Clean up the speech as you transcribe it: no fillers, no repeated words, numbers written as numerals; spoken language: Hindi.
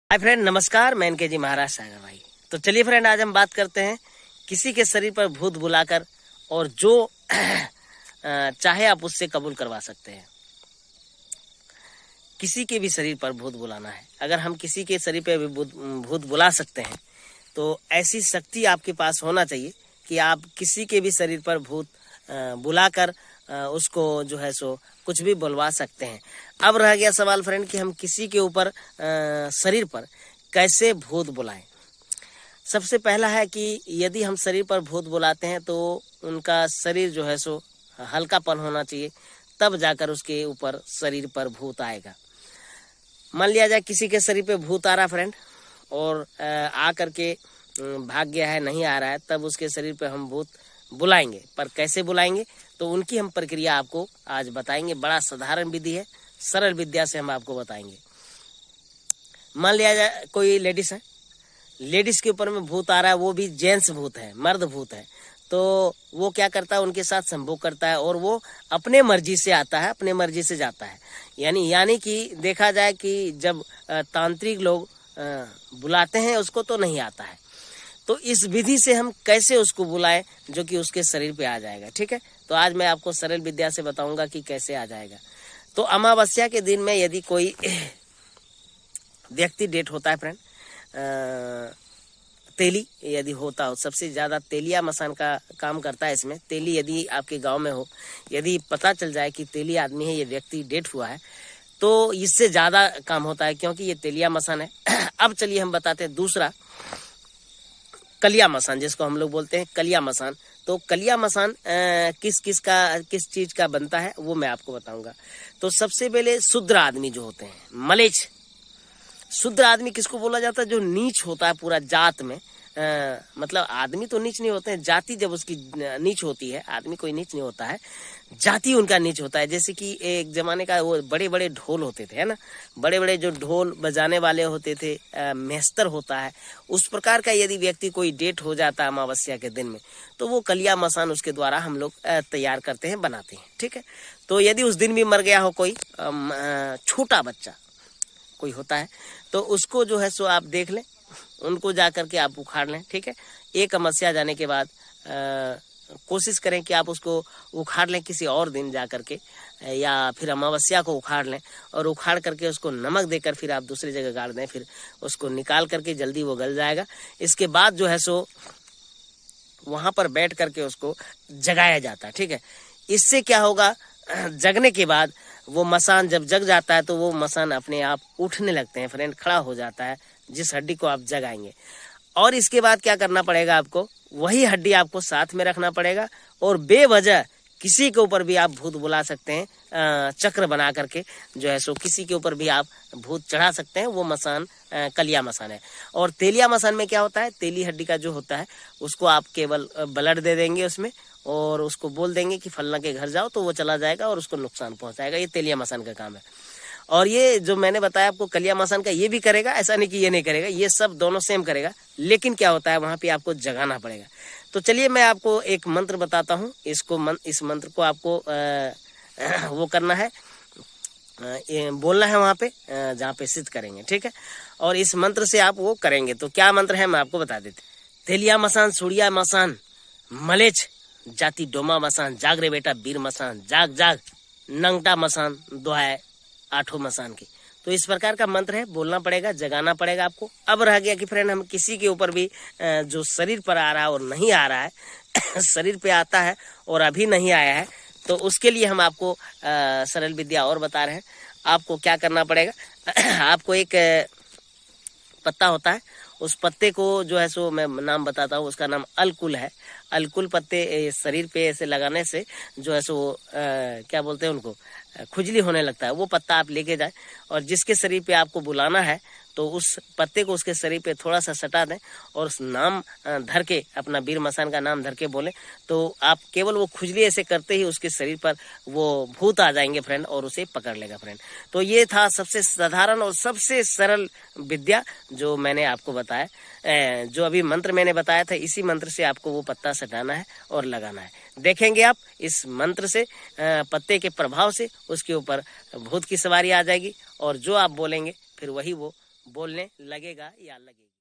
हाय फ्रेंड, नमस्कार। मैं इनके जी महाराज सागर भाई। तो चलिए फ्रेंड, आज हम बात करते हैं किसी के शरीर पर भूत बुलाकर और जो चाहे आप उससे कबूल करवा सकते हैं। किसी के भी शरीर पर भूत बुलाना है। अगर हम किसी के शरीर पर भी भूत बुला सकते हैं तो ऐसी शक्ति आपके पास होना चाहिए कि आप किसी के भी शरीर पर भूत बुलाकर उसको जो है सो कुछ भी बुलवा सकते हैं। अब रह गया सवाल फ्रेंड कि हम किसी के ऊपर शरीर पर कैसे भूत बुलाएं। सबसे पहला है कि यदि हम शरीर पर भूत बुलाते हैं तो उनका शरीर जो है सो हल्कापन होना चाहिए, तब जाकर उसके ऊपर शरीर पर भूत आएगा। मान लिया जाए किसी के शरीर पे भूत आ रहा फ्रेंड और आ करके भाग गया है, नहीं आ रहा है, तब उसके शरीर पे हम भूत बुलाएंगे। पर कैसे बुलाएंगे तो उनकी हम प्रक्रिया आपको आज बताएंगे। बड़ा साधारण विधि है, सरल विद्या से हम आपको बताएंगे। मान लिया जाए कोई लेडीज है, लेडीज के ऊपर में भूत आ रहा है, वो भी जेंट्स भूत है, मर्द भूत है। तो वो क्या करता है, उनके साथ संभोग करता है और वो अपने मर्जी से आता है, अपने मर्जी से जाता है। यानी कि देखा जाए कि जब तांत्रिक लोग बुलाते हैं उसको तो नहीं आता है। तो इस विधि से हम कैसे उसको बुलाएं जो कि उसके शरीर पे आ जाएगा। ठीक है, तो आज मैं आपको सरल विद्या से बताऊंगा कि कैसे आ जाएगा। तो अमावस्या के दिन में यदि कोई व्यक्ति डेट होता है फ्रेंड, तेली यदि होता हो, सबसे ज्यादा तेलिया मसान का काम करता है इसमें। तेली यदि आपके गांव में हो, यदि पता चल जाए कि तेली आदमी है, ये व्यक्ति डेट हुआ है, तो इससे ज्यादा काम होता है क्योंकि ये तेलिया मसान है। अब चलिए हम बताते हैं दूसरा, कलिया मसान, जिसको हम लोग बोलते हैं कलिया मसान। तो कलिया मसान किस चीज का बनता है वो मैं आपको बताऊंगा। तो सबसे पहले शूद्र आदमी जो होते हैं, मलेच्छ। शूद्र आदमी किसको बोला जाता है? जो नीच होता है पूरा जात में। मतलब आदमी तो नीच नहीं होते हैं, जाति जब उसकी नीच होती है, आदमी कोई नीच नहीं होता है, जाति उनका नीच होता है। जैसे कि एक जमाने का वो बड़े बड़े ढोल होते थे, है ना, बड़े बड़े जो ढोल बजाने वाले होते थे, मेस्तर होता है, उस प्रकार का यदि व्यक्ति कोई डेट हो जाता है अमावस्या के दिन में, तो वो कलिया मसान उसके द्वारा हम लोग तैयार करते हैं, बनाते हैं। ठीक है, तो यदि उस दिन भी मर गया हो कोई छोटा बच्चा कोई होता है, तो उसको जो है सो आप देख लें, उनको जा करके आप उखाड़ लें। ठीक है, एक अमावस्या जाने के बाद कोशिश करें कि आप उसको उखाड़ लें किसी और दिन जा करके, या फिर अमावस्या को उखाड़ लें और उखाड़ करके उसको नमक देकर फिर आप दूसरी जगह गाड़ दें। फिर उसको निकाल करके जल्दी वो गल जाएगा। इसके बाद जो है सो वहां पर बैठ करके उसको जगाया जाता है। ठीक है, इससे क्या होगा, जगने के बाद वो मसान जब जग जाता है तो वो मसान अपने आप उठने लगते हैं फ्रेंड, खड़ा हो जाता है जिस हड्डी को आप जगाएंगे। और इसके बाद क्या करना पड़ेगा आपको, वही हड्डी आपको साथ में रखना पड़ेगा और बेवजह किसी के ऊपर भी आप भूत बुला सकते हैं। चक्र बना करके जो है सो किसी के ऊपर भी आप भूत चढ़ा सकते हैं। वो मसान कलिया मसान है। और तेलिया मसान में क्या होता है, तेली हड्डी का जो होता है उसको आप केवल ब्लड दे देंगे उसमें और उसको बोल देंगे कि फलना के घर जाओ, तो वो चला जाएगा और उसको नुकसान पहुंचाएगा। ये तेलिया मसान का काम है। और ये जो मैंने बताया आपको कलिया मसान का, ये भी करेगा, ऐसा नहीं कि ये नहीं करेगा, ये सब दोनों सेम करेगा। लेकिन क्या होता है, वहां पे आपको जगाना पड़ेगा। तो चलिए मैं आपको एक मंत्र बताता हूँ। इस मंत्र को आपको वो करना है, बोलना है वहां पे जहाँ पे सिद्ध करेंगे। ठीक है, और इस मंत्र से आप वो करेंगे। तो क्या मंत्र है मैं आपको बता देते। तेलिया मसान, सुड़िया मसान, मलेच्छ जाति डोमा मसान, जाग रे बेटा वीर मसान, जाग जाग नंगटा मसान, दुहाए आठों मसान की। तो इस प्रकार का मंत्र है, बोलना पड़ेगा, जगाना पड़ेगा आपको। अब रह गया कि फ्रेंड हम किसी के ऊपर भी जो शरीर पर आ रहा है और नहीं आ रहा है शरीर पे आता है और अभी नहीं आया है, तो उसके लिए हम आपको सरल विद्या और बता रहे हैं। आपको क्या करना पड़ेगा आपको एक पत्ता होता है, उस पत्ते को जो है सो मैं नाम बताता हूँ, उसका नाम अलकुल है। अलकुल पत्ते शरीर पे ऐसे लगाने से जो है सो क्या बोलते हैं उनको, खुजली होने लगता है। वो पत्ता आप लेके जाए और जिसके शरीर पे आपको बुलाना है तो उस पत्ते को उसके शरीर पे थोड़ा सा सटा दें और उस नाम धर के, अपना वीर मसान का नाम धर के बोले, तो आप केवल वो खुजली ऐसे करते ही उसके शरीर पर वो भूत आ जाएंगे फ्रेंड और उसे पकड़ लेगा फ्रेंड। तो ये था सबसे साधारण और सबसे सरल विद्या जो मैंने आपको बताया। जो अभी मंत्र मैंने बताया था, इसी मंत्र से आपको वो पत्ता सटाना है और लगाना है। देखेंगे आप इस मंत्र से, पत्ते के प्रभाव से उसके ऊपर भूत की सवारी आ जाएगी और जो आप बोलेंगे फिर वही वो बोलने लगेगा या लगेगी।